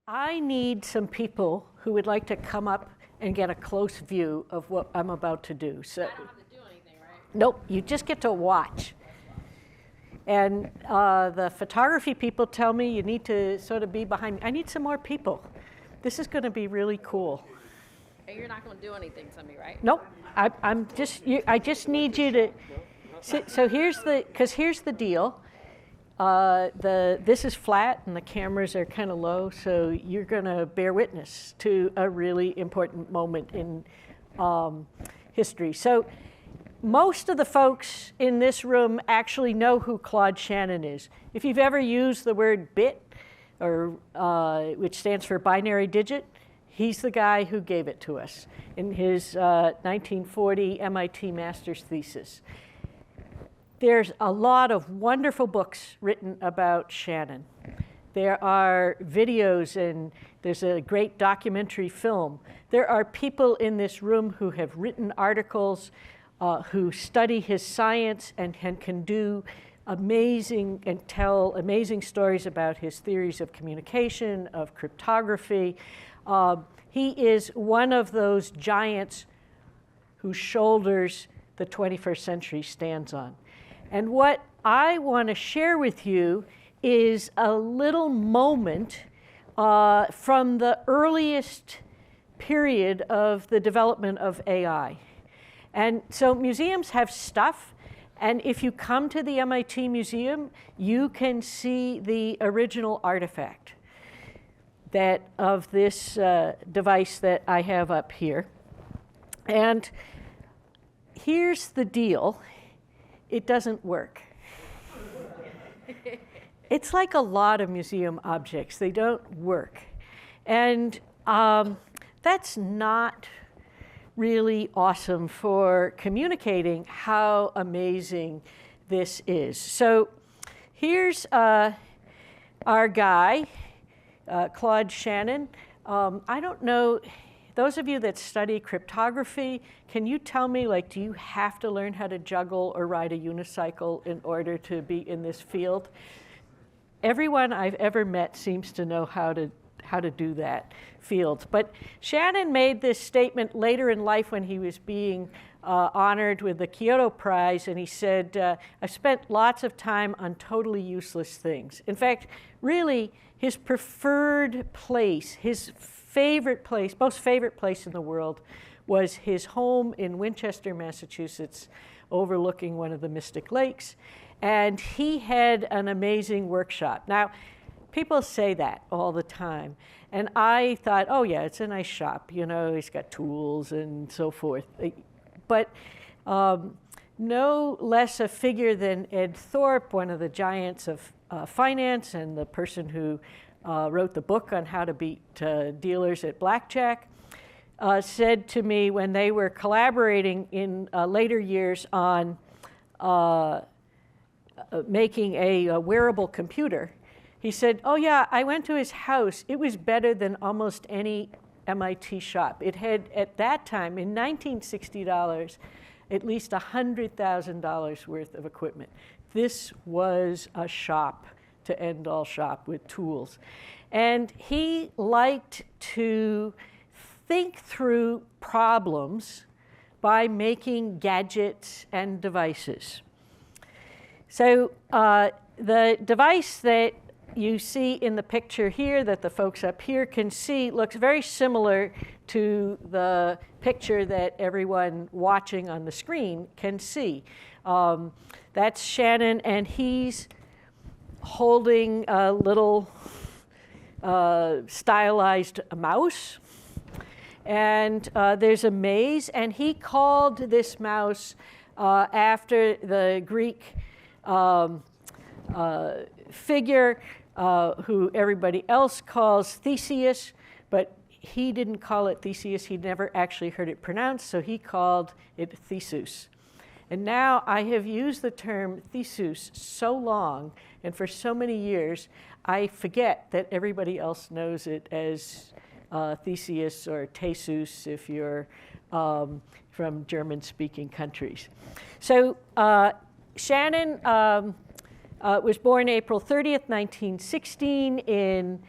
I need some people who would like to come up and get a close view of what I'm about to do. So, I don't have to do anything, right? nope, you just get to watch. And the photography people tell me you need to sort of be behind me. I need some more people. This is going to be really cool. And you're not going to do anything to me, right? Nope, I just need you to. So here's the deal. This is flat and the cameras are kind of low, so you're going to bear witness to a really important moment in history. So most of the folks in this room actually know who Claude Shannon is. If you've ever used the word bit, or which stands for binary digit, he's the guy who gave it to us in his 1940 MIT master's thesis. There's a lot of wonderful books written about Shannon. There are videos and there's a great documentary film. There are people in this room who have written articles, who study his science and can do amazing and tell amazing stories about his theories of communication, of cryptography. He is one of those giants whose shoulders the 21st century stands on. And what I want to share with you is a little moment from the earliest period of the development of AI. And so museums have stuff, and if you come to the MIT Museum, you can see the original artifact of this device that I have up here. And here's the deal. It doesn't work. It's like a lot of museum objects. They don't work. And that's not really awesome for communicating how amazing this is. So here's our guy, Claude Shannon. I don't know, those of you that study cryptography, can you tell me, like, do you have to learn how to juggle or ride a unicycle in order to be in this field? Everyone I've ever met seems to know how to do that field. But Shannon made this statement later in life when he was being honored with the Kyoto Prize, and he said, I spent lots of time on totally useless things. In fact, really, his preferred place, his favorite place, most favorite place in the world was his home in Winchester, Massachusetts, overlooking one of the Mystic Lakes. And he had an amazing workshop. Now, people say that all the time. And I thought, oh yeah, it's a nice shop. You know, he's got tools and so forth. But no less a figure than Ed Thorp, one of the giants of finance and the person who wrote the book on how to beat dealers at blackjack, said to me when they were collaborating in later years on making a wearable computer, he said, oh yeah, I went to his house. It was better than almost any MIT shop. It had, at that time, in $1960, at least $100,000 worth of equipment. This was a shop to end all shop with tools. And he liked to think through problems by making gadgets and devices. So the device that you see in the picture here that the folks up here can see looks very similar to the picture that everyone watching on the screen can see. That's Shannon, and he's holding a little stylized mouse. And there's a maze, and he called this mouse after the Greek figure who everybody else calls Theseus, but he didn't call it Theseus. He'd never actually heard it pronounced, so he called it Theseus. And now I have used the term Theseus so long and for so many years, I forget that everybody else knows it as Theseus or Theseus if you're from German-speaking countries. So Shannon was born April 30th, 1916 in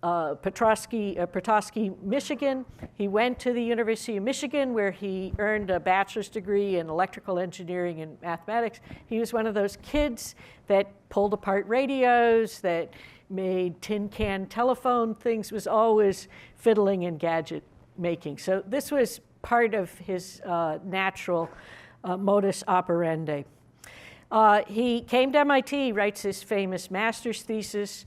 Petoskey, Michigan. He went to the University of Michigan, where he earned a bachelor's degree in electrical engineering and mathematics. He was one of those kids that pulled apart radios, that made tin can telephone things, was always fiddling and gadget making. So this was part of his natural modus operandi. He came to MIT, writes his famous master's thesis.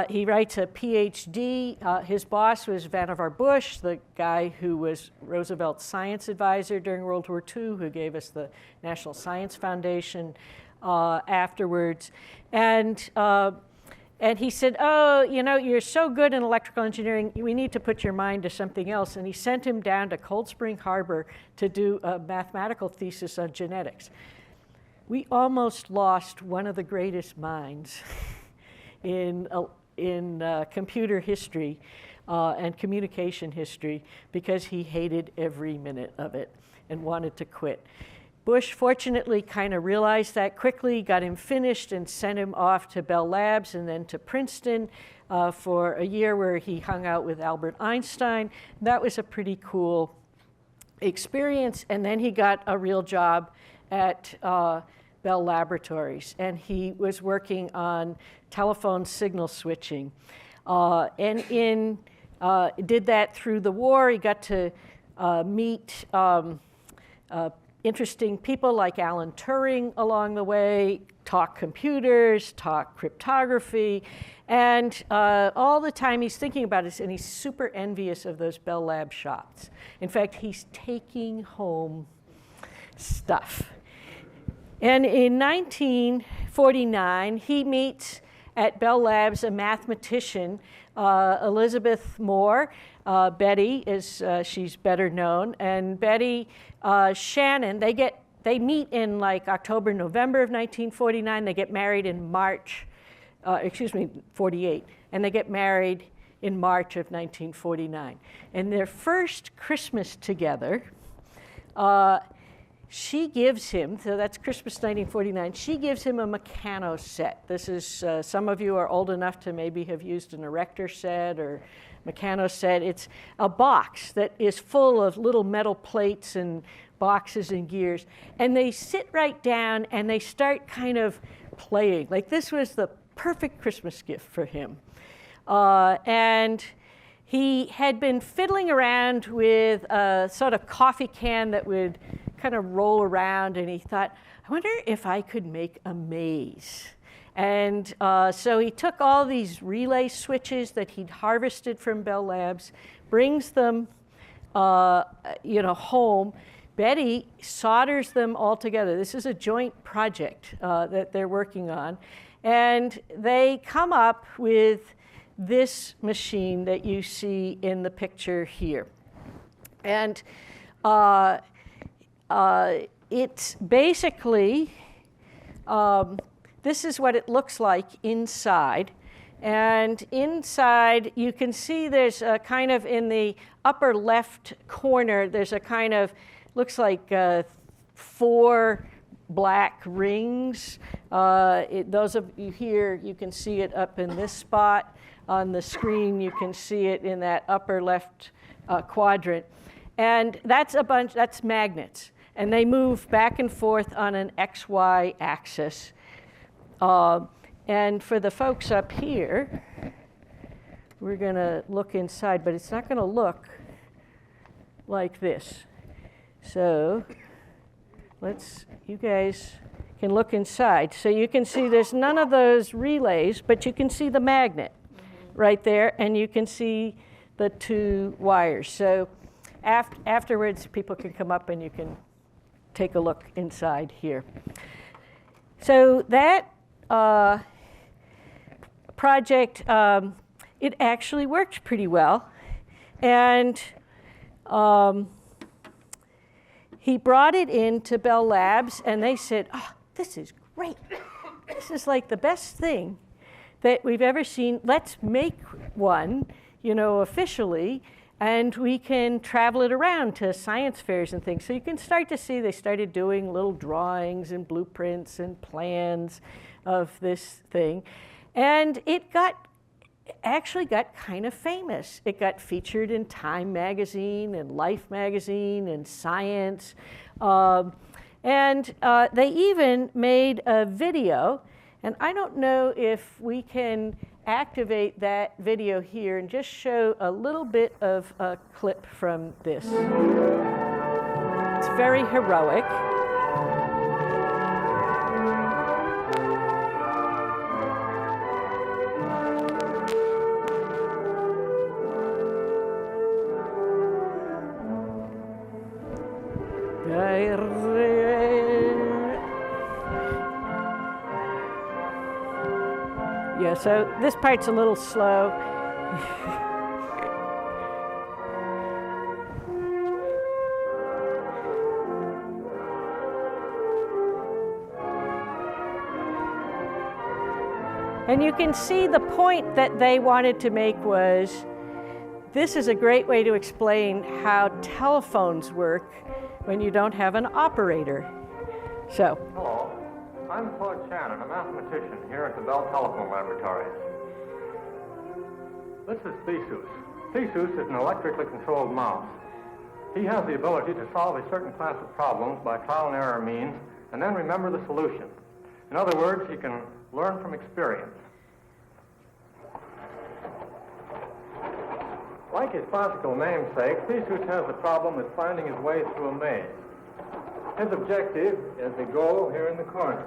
He writes a PhD. His boss was Vannevar Bush, the guy who was Roosevelt's science advisor during World War II, who gave us the National Science Foundation afterwards. And he said, oh, you know, you're so good in electrical engineering, we need to put your mind to something else. And he sent him down to Cold Spring Harbor to do a mathematical thesis on genetics. We almost lost one of the greatest minds in computer history and communication history because he hated every minute of it and wanted to quit. Bush fortunately kind of realized that quickly, got him finished, and sent him off to Bell Labs and then to Princeton for a year where he hung out with Albert Einstein. That was a pretty cool experience. And then he got a real job at Bell Laboratories, and he was working on telephone signal switching. And did that through the war. He got to meet interesting people like Alan Turing along the way, talk computers, talk cryptography, and all the time he's thinking about this, and he's super envious of those Bell Lab shops. In fact, he's taking home stuff. And in 1949, he meets at Bell Labs a mathematician, Elizabeth Moore. Betty is, she's better known, and Betty Shannon, they meet in like October, November of 1949. They get married in 48, and they get married in March of 1949. And their first Christmas together, she gives him, so that's Christmas 1949, she gives him a Meccano set. This is, some of you are old enough to maybe have used an Erector set or Meccano set. It's a box that is full of little metal plates and boxes and gears. And they sit right down and they start kind of playing. Like this was the perfect Christmas gift for him. And he had been fiddling around with a sort of coffee can that would kind of roll around, and he thought, I wonder if I could make a maze. And so he took all these relay switches that he'd harvested from Bell Labs, brings them home. Betty solders them all together. This is a joint project that they're working on. And they come up with this machine that you see in the picture here. And it's basically, this is what it looks like inside. And inside, you can see there's a kind of, in the upper left corner, there's a kind of, looks like 4 black rings. Those of you here, you can see it up in this spot. On the screen, you can see it in that upper left quadrant. And that's magnets. And they move back and forth on an XY axis. And for the folks up here, we're going to look inside, but it's not going to look like this. So you guys can look inside. So you can see there's none of those relays, but you can see the magnet right there, and you can see the 2 wires. So afterwards, people can come up and you can take a look inside here. So that project, it actually worked pretty well. And he brought it into Bell Labs, and they said, oh, this is great. This is like the best thing that we've ever seen. Let's make one, officially, and we can travel it around to science fairs and things. So you can start to see they started doing little drawings and blueprints and plans of this thing. And it got actually got kind of famous. It got featured in Time magazine and Life magazine and Science. And they even made a video, and I don't know if we can activate that video here and just show a little bit of a clip from this. It's very heroic. Yeah, so this part's a little slow. And you can see the point that they wanted to make was, this is a great way to explain how telephones work when you don't have an operator. So. Hello, I'm Claude Shannon, a mathematician here at the Bell Telephone Laboratories. This is Theseus. Theseus is an electrically controlled mouse. He has the ability to solve a certain class of problems by trial and error means and then remember the solution. In other words, he can learn from experience. Like his classical namesake, Theseus has the problem with finding his way through a maze. His objective is the goal here in the corner.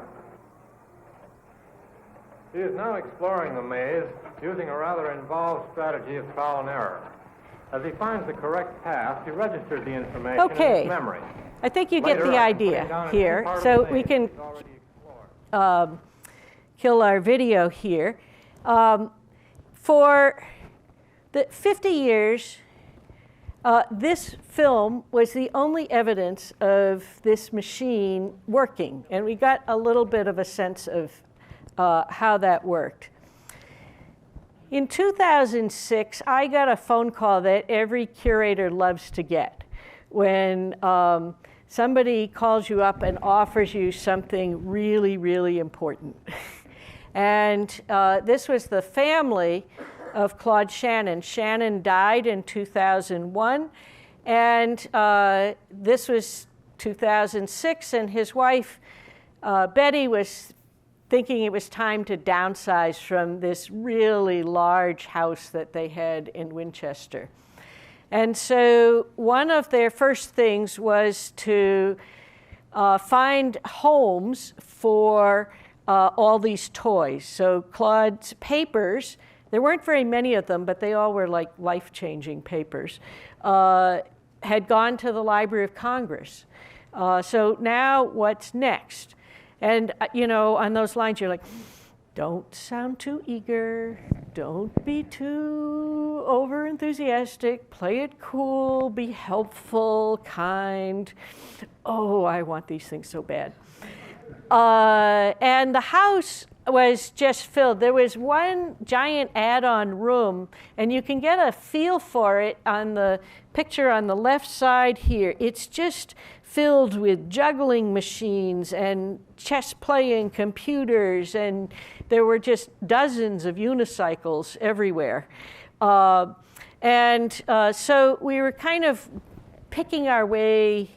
He is now exploring the maze using a rather involved strategy of trial and error. As he finds the correct path, he registers the information in his memory. I think you get Later, the I can put idea it down in here. two parts So of the we maze can he's already explored. kill our video here. For the 50 years, this film was the only evidence of this machine working, and we got a little bit of a sense of how that worked. In 2006, I got a phone call that every curator loves to get when somebody calls you up and offers you something really, really important. And this was the family of Claude Shannon. Shannon died in 2001, and this was 2006, and his wife, Betty, was thinking it was time to downsize from this really large house that they had in Winchester. And so one of their first things was to find homes for all these toys. So Claude's papers, there weren't very many of them, but they all were like life-changing papers, had gone to the Library of Congress. So now what's next? And, you know, on those lines, you're like, don't sound too eager. Don't be too over-enthusiastic. Play it cool. Be helpful, kind. Oh, I want these things so bad. And the house was just filled. There was one giant add-on room, and you can get a feel for it on the picture on the left side here. It's just filled with juggling machines and chess-playing computers, and there were just dozens of unicycles everywhere. So we were kind of picking our way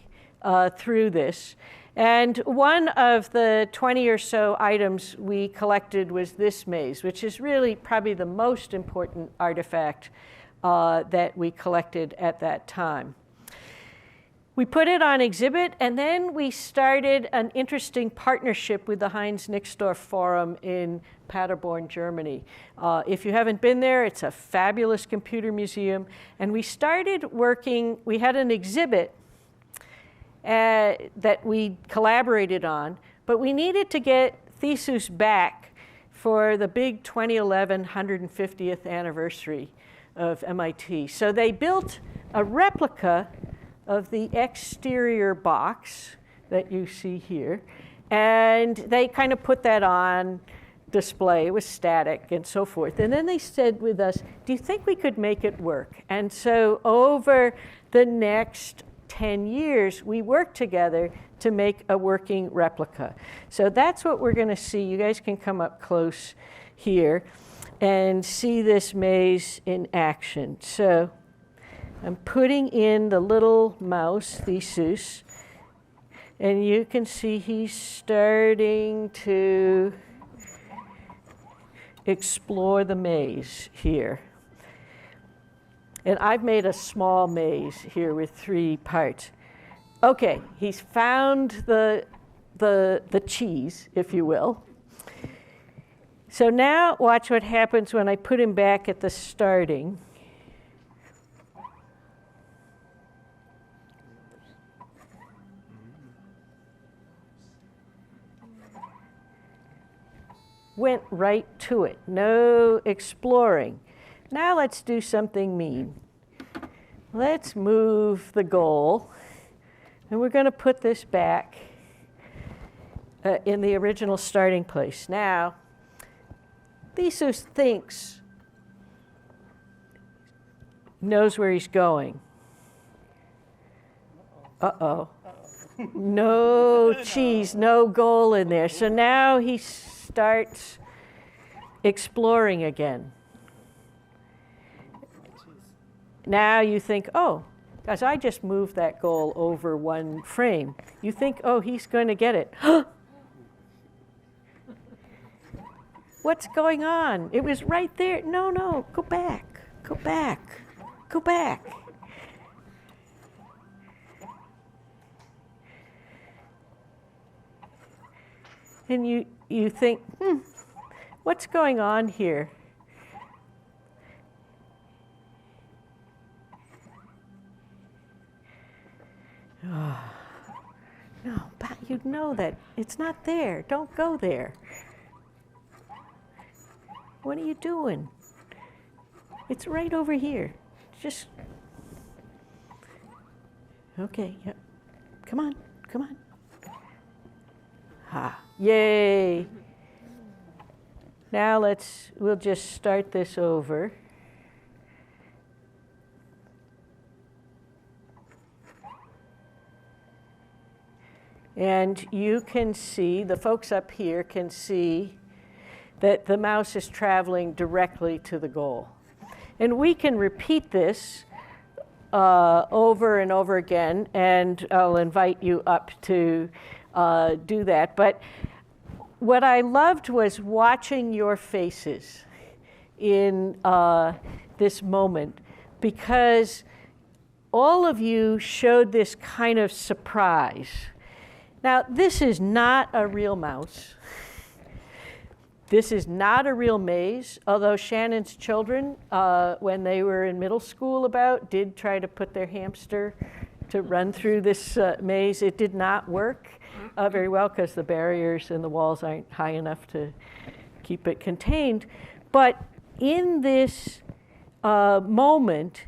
through this. And one of the 20 or so items we collected was this maze, which is really probably the most important artifact that we collected at that time. We put it on exhibit, and then we started an interesting partnership with the Heinz Nixdorf Forum in Paderborn, Germany. If you haven't been there, it's a fabulous computer museum. And we started working, we had an exhibit that we collaborated on, but we needed to get Theseus back for the big 2011 150th anniversary of MIT. So they built a replica of the exterior box that you see here, and they kind of put that on display. It was static and so forth. And then they said with us, do you think we could make it work? And so over the next 10 years, we worked together to make a working replica. So that's what we're going to see. You guys can come up close here. and see this maze in action. So I'm putting in the little mouse, Theseus, and you can see he's starting to explore the maze here. And I've made a small maze here with 3 parts. Okay, he's found the cheese, if you will. So now watch what happens when I put him back at the starting. Went right to it, no exploring. Now let's do something mean. Let's move the goal, and we're going to put this back in the original starting place. Now, Theseus thinks, knows where he's going. Uh-oh. No cheese, no goal in there. So now he starts exploring again. Now you think, oh, guys, I just moved that goal over 1 frame. You think, oh, he's going to get it. What's going on? It was right there. No, no, go back, go back, go back. And you think, what's going on here? Oh, no, but you know that it's not there. Don't go there. What are you doing? It's right over here. Just, okay, yep. Come on, come on. Ha, yay. Now we'll just start this over. And you can see, the folks up here can see that the mouse is traveling directly to the goal. And we can repeat this over and over again, and I'll invite you up to do that. But what I loved was watching your faces in this moment, because all of you showed this kind of surprise. Now, this is not a real mouse. This is not a real maze, although Shannon's children, when they were in middle school did try to put their hamster to run through this maze. It did not work very well because the barriers and the walls aren't high enough to keep it contained. But in this moment,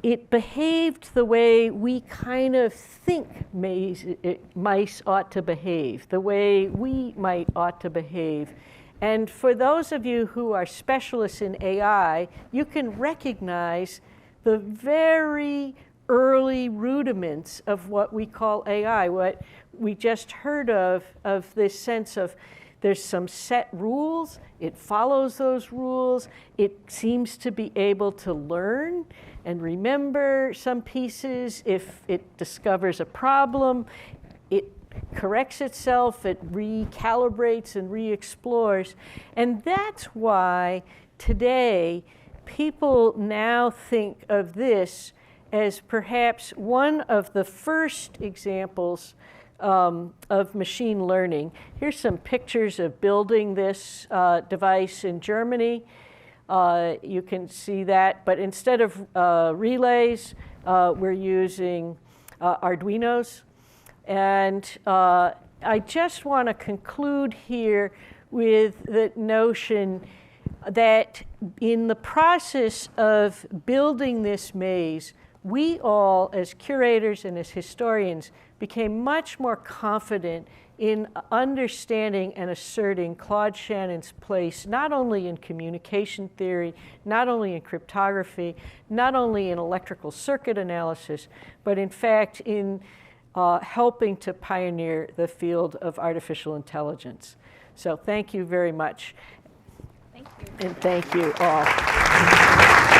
it behaved the way we kind of think mice ought to behave, the way we ought to behave. And for those of you who are specialists in AI, you can recognize the very early rudiments of what we call AI, what we just heard of this sense of there's some set rules, it follows those rules, it seems to be able to learn and remember some pieces. If it discovers a problem, it corrects itself, it recalibrates and re-explores. And that's why today people now think of this as perhaps one of the first examples of machine learning. Here's some pictures of building this device in Germany. You can see that, but instead of relays, we're using Arduinos. And I just want to conclude here with the notion that in the process of building this maze, we all, as curators and as historians, became much more confident in understanding and asserting Claude Shannon's place, not only in communication theory, not only in cryptography, not only in electrical circuit analysis, but in fact in helping to pioneer the field of artificial intelligence. So thank you very much. Thank you. And thank you all.